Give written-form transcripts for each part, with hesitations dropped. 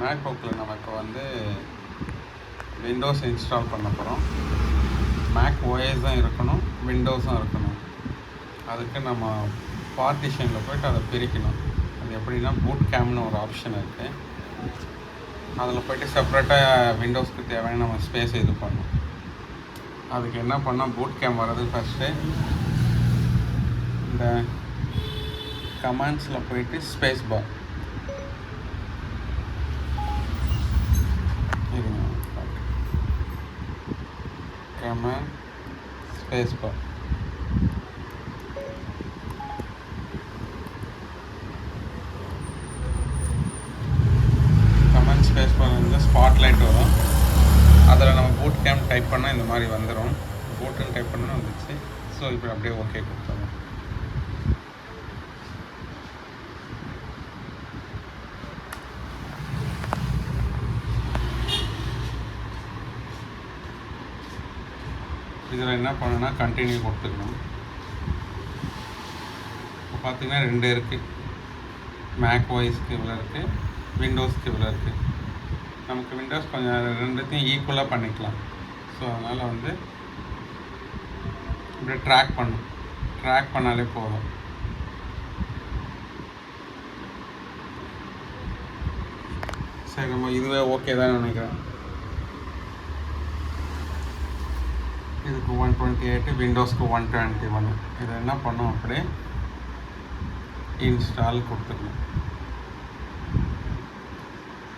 மேக்புக்கில் நம்ம இப்போ வந்து விண்டோஸ் இன்ஸ்டால் பண்ண போகிறோம். மேக் ஓஎஸ் தான் இருக்கணும், விண்டோஸும் இருக்கணும். அதுக்கு நம்ம பார்ட்டிஷனில் போய்ட்டு அதை பிரிக்கணும். அது எப்படின்னா பூட் கேம்னு ஒரு ஆப்ஷன் இருக்குது. அதில் போய்ட்டு செப்ரேட்டாக விண்டோஸ்க்கு தேவையான நம்ம ஸ்பேஸ் இது பண்ணணும். அதுக்கு என்ன பண்ணால் பூட் கேம் வர்றது ஃபஸ்ட்டு இந்த கமாண்ட்ஸில் போய்ட்டு space bar command space bar command space bar வந்து ஸ்பாட்லைட் வரும். அதில் நம்ம பூட் கேம் டைப் பண்ணால் இந்த மாதிரி வந்துடும். பூட்டுன்னு டைப் பண்ணால் வந்துச்சு. ஸோ இப்போ அப்படியே ஓகே கொடுத்துருவோம். இதில் என்ன பண்ணணும்னா கண்டினியூ கொடுத்துக்கணும். இப்போ பார்த்தீங்கன்னா 2 இருக்குது. மேக் ஓஎஸ்க்கு இவ்வளோ இருக்குது, விண்டோஸ்க்கு இவ்வளோ இருக்குது. நமக்கு விண்டோஸ் கொஞ்சம் ரெண்டுத்தையும் ஈக்குவலாக பண்ணிக்கலாம். ஸோ அதனால் வந்து இப்படி ட்ராக் பண்ணாலே போதும். சரி, நம்ம இதுவே ஓகே தான் நினைக்கிறேன். இதுக்கு 128, விண்டோஸ்க்கு 121. இதை என்ன பண்ணோம், அப்படியே இன்ஸ்டால் கொடுத்துக்கணும்.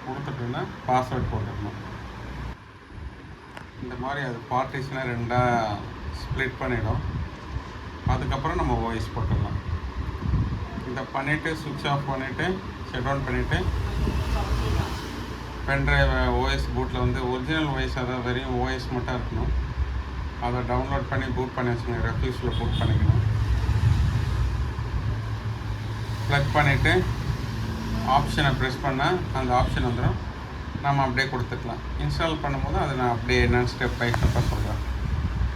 கொடுத்துட்டோன்னா பாஸ்வேர்ட் போட்டுக்கணும். இந்த மாதிரி அது பார்ட்டிஷனை 2ஆக ஸ்ப்ளிட் பண்ணிடும். அதுக்கப்புறம் நம்ம ஓஎஸ் போட்டுடலாம். இதை பண்ணிவிட்டு சுவிட்ச் ஆஃப் பண்ணிவிட்டு ஷட் டவுன் பண்ணிவிட்டு பென்ட்ரைவ் ஓஎஸ் பூட்டில் வந்து ஒரிஜினல் ஓஎஸ், அதாவது வெறும் ஓஎஸ் மட்டும் இருக்கணும். அதை டவுன்லோட் பண்ணி பூட் பண்ணி வச்சுக்கணும். ரெஃப்யூஸில் பூட் பண்ணிக்கணும். ப்ளக் பண்ணிவிட்டு ஆப்ஷனை ப்ரெஸ் பண்ணால் அந்த ஆப்ஷன் வந்துடும். நம்ம அப்படியே கொடுத்துக்கலாம். இன்ஸ்டால் பண்ணும்போது அதை நான் அப்படியே என்னென்னு ஸ்டெப் பை ஸ்டெப்பாக சொல்கிறேன்.